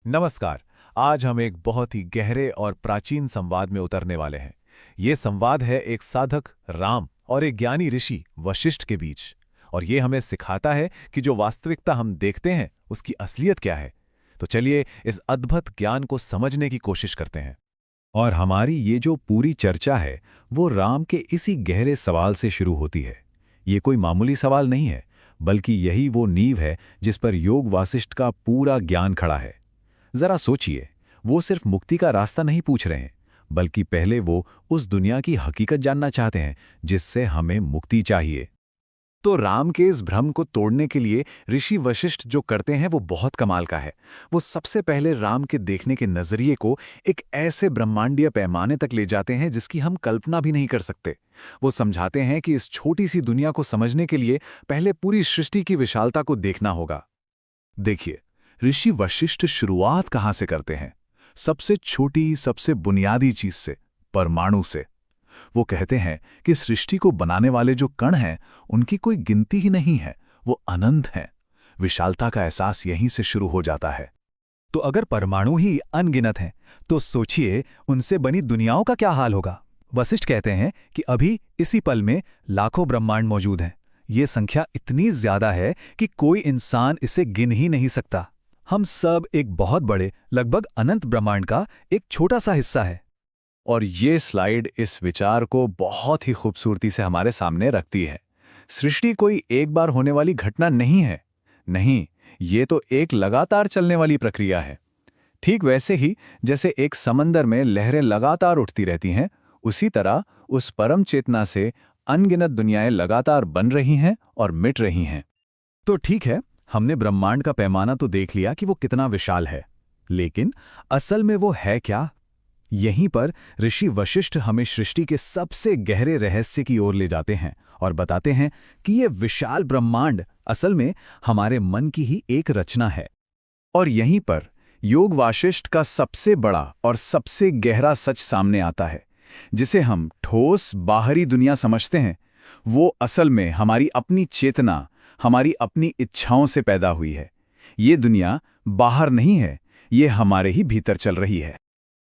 नमस्कार। आज हम एक बहुत ही गहरे और प्राचीन संवाद में उतरने वाले हैं। ये संवाद है एक साधक राम और एक ज्ञानी ऋषि वशिष्ठ के बीच। और ये हमें सिखाता है कि जो वास्तविकता हम देखते हैं उसकी असलियत क्या है। तो चलिए इस अद्भुत ज्ञान को समझने की कोशिश करते हैं। और हमारी ये जो पूरी चर्चा है वो राम के इसी गहरे सवाल से शुरू होती है। ये कोई मामूली सवाल नहीं है, बल्कि यही वो नींव है जिस पर योग वासिष्ठ का पूरा ज्ञान खड़ा है। जरा सोचिए, वो सिर्फ मुक्ति का रास्ता नहीं पूछ रहे हैं, बल्कि पहले वो उस दुनिया की हकीकत जानना चाहते हैं जिससे हमें मुक्ति चाहिए। तो राम के इस भ्रम को तोड़ने के लिए ऋषि वशिष्ठ जो करते हैं वो बहुत कमाल का है। वो सबसे पहले राम के देखने के नजरिए को एक ऐसे ब्रह्मांडीय पैमाने तक ले जाते हैं जिसकी हम कल्पना भी नहीं कर सकते। वो समझाते हैं कि इस छोटी सी दुनिया को समझने के लिए पहले पूरी सृष्टि की विशालता को देखना होगा। देखिए, ऋषि वशिष्ठ शुरुआत कहां से करते हैं? सबसे छोटी, सबसे बुनियादी चीज से, परमाणु से। वो कहते हैं कि सृष्टि को बनाने वाले जो कण हैं उनकी कोई गिनती ही नहीं है, वो अनंत हैं। विशालता का एहसास यहीं से शुरू हो जाता है। तो अगर परमाणु ही अनगिनत हैं, तो सोचिए उनसे बनी दुनियाओं का क्या हाल होगा। वशिष्ठ कहते हैं कि अभी इसी पल में लाखों ब्रह्मांड मौजूद हैं। ये संख्या इतनी ज्यादा है कि कोई इंसान इसे गिन ही नहीं सकता। हम सब एक बहुत बड़े, लगभग अनंत ब्रह्मांड का एक छोटा सा हिस्सा है। और ये स्लाइड इस विचार को बहुत ही खूबसूरती से हमारे सामने रखती है। सृष्टि कोई एक बार होने वाली घटना नहीं है। नहीं, ये तो एक लगातार चलने वाली प्रक्रिया है। ठीक वैसे ही जैसे एक समंदर में लहरें लगातार उठती रहती हैं, उसी तरह उस परम चेतना से अनगिनत दुनियाएं लगातार बन रही हैं और मिट रही हैं। तो ठीक है, हमने ब्रह्मांड का पैमाना तो देख लिया कि वो कितना विशाल है, लेकिन असल में वो है क्या? यहीं पर ऋषि वशिष्ठ हमें सृष्टि के सबसे गहरे रहस्य की ओर ले जाते हैं और बताते हैं कि ये विशाल ब्रह्मांड असल में हमारे मन की ही एक रचना है। और यहीं पर योग वासिष्ठ का सबसे बड़ा और सबसे गहरा सच सामने आता है। जिसे हम ठोस बाहरी दुनिया समझते हैं, वो असल में हमारी अपनी चेतना, हमारी अपनी इच्छाओं से पैदा हुई है। ये दुनिया बाहर नहीं है, ये हमारे ही भीतर चल रही है।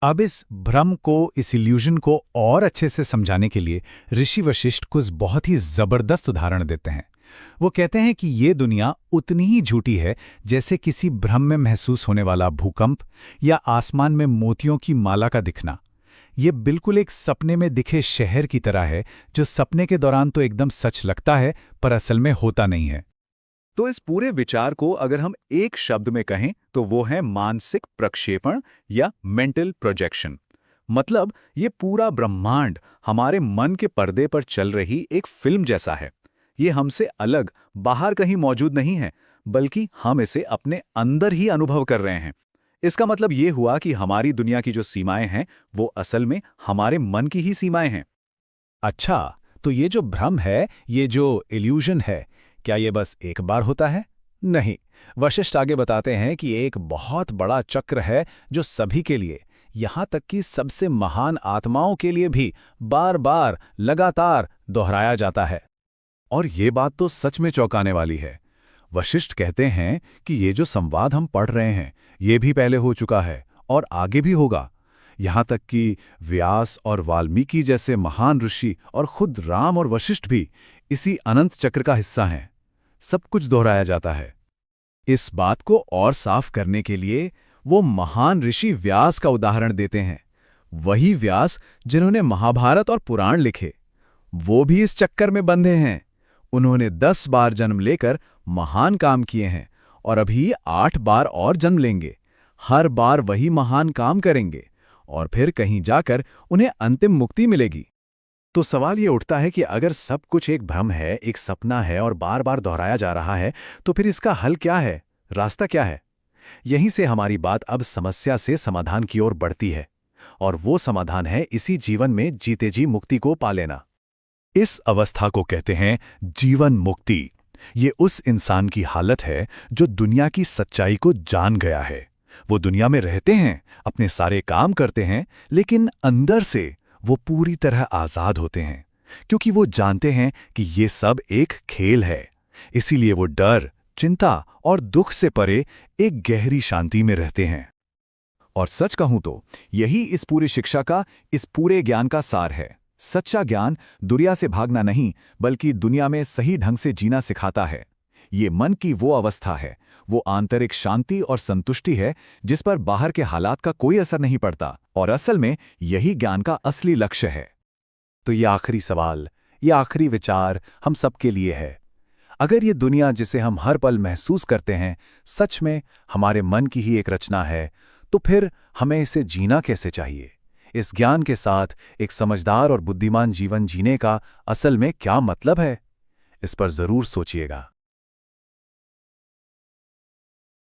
अब इस भ्रम को, इस इल्यूजन को और अच्छे से समझाने के लिए ऋषि वशिष्ठ कुछ बहुत ही जबरदस्त उदाहरण देते हैं। वो कहते हैं कि ये दुनिया उतनी ही झूठी है जैसे किसी भ्रम में महसूस होने वाला भूकंप या आसमान में मोतियों की माला का दिखना। ये बिल्कुल एक सपने में दिखे शहर की तरह है, जो सपने के दौरान तो एकदम सच लगता है पर असल में होता नहीं है। तो इस पूरे विचार को अगर हम एक शब्द में कहें तो वो है मानसिक प्रक्षेपण या मेंटल प्रोजेक्शन। मतलब ये पूरा ब्रह्मांड हमारे मन के पर्दे पर चल रही एक फिल्म जैसा है। ये हमसे अलग, बाहर कहीं मौजूद नहीं है, बल्कि हम इसे अपने अंदर ही अनुभव कर रहे हैं। इसका मतलब ये हुआ कि हमारी दुनिया की जो सीमाएं हैं वो असल में हमारे मन की ही सीमाएं हैं। अच्छा, तो ये जो भ्रम है, ये जो इल्यूजन है, क्या ये बस एक बार होता है? नहीं। वशिष्ठ आगे बताते हैं कि एक बहुत बड़ा चक्र है जो सभी के लिए, यहाँ तक कि सबसे महान आत्माओं के लिए भी बार बार लगातार दोहराया जाता है। और ये बात तो सच में चौंकाने वाली है। वशिष्ठ कहते हैं कि ये जो संवाद हम पढ़ रहे हैं, ये भी पहले हो चुका है और आगे भी होगा। यहाँ तक कि व्यास और वाल्मीकि जैसे महान ऋषि और खुद राम और वशिष्ठ भी इसी अनंत चक्र का हिस्सा हैं। सब कुछ दोहराया जाता है। इस बात को और साफ करने के लिए वो महान ऋषि व्यास का उदाहरण देते हैं। वही व्यास जिन्होंने महाभारत और पुराण लिखे, वो भी इस चक्कर में बंधे हैं। उन्होंने 10 बार जन्म लेकर महान काम किए हैं और अभी 8 बार और जन्म लेंगे। हर बार वही महान काम करेंगे और फिर कहीं जाकर उन्हें अंतिम मुक्ति मिलेगी। तो सवाल ये उठता है कि अगर सब कुछ एक भ्रम है, एक सपना है और बार बार दोहराया जा रहा है, तो फिर इसका हल क्या है? रास्ता क्या है? यहीं से हमारी बात अब समस्या से समाधान की ओर बढ़ती है। और वो समाधान है इसी जीवन में जीते जी मुक्ति को पा लेना। इस अवस्था को कहते हैं जीवन मुक्ति। ये उस इंसान की हालत है जो दुनिया की सच्चाई को जान गया है। वो दुनिया में रहते हैं, अपने सारे काम करते हैं, लेकिन अंदर से वो पूरी तरह आजाद होते हैं, क्योंकि वो जानते हैं कि ये सब एक खेल है। इसीलिए वो डर, चिंता और दुख से परे एक गहरी शांति में रहते हैं। और सच कहूं तो यही इस पूरी शिक्षा का, इस पूरे ज्ञान का सार है। सच्चा ज्ञान दुनिया से भागना नहीं, बल्कि दुनिया में सही ढंग से जीना सिखाता है। ये मन की वो अवस्था है, वो आंतरिक शांति और संतुष्टि है जिस पर बाहर के हालात का कोई असर नहीं पड़ता, और असल में यही ज्ञान का असली लक्ष्य है। तो ये आखिरी सवाल, ये आखिरी विचार हम सबके लिए है। अगर ये दुनिया जिसे हम हर पल महसूस करते हैं सच में हमारे मन की ही एक रचना है, तो फिर हमें इसे जीना कैसे चाहिए? इस ज्ञान के साथ एक समझदार और बुद्धिमान जीवन जीने का असल में क्या मतलब है? इस पर जरूर सोचिएगा।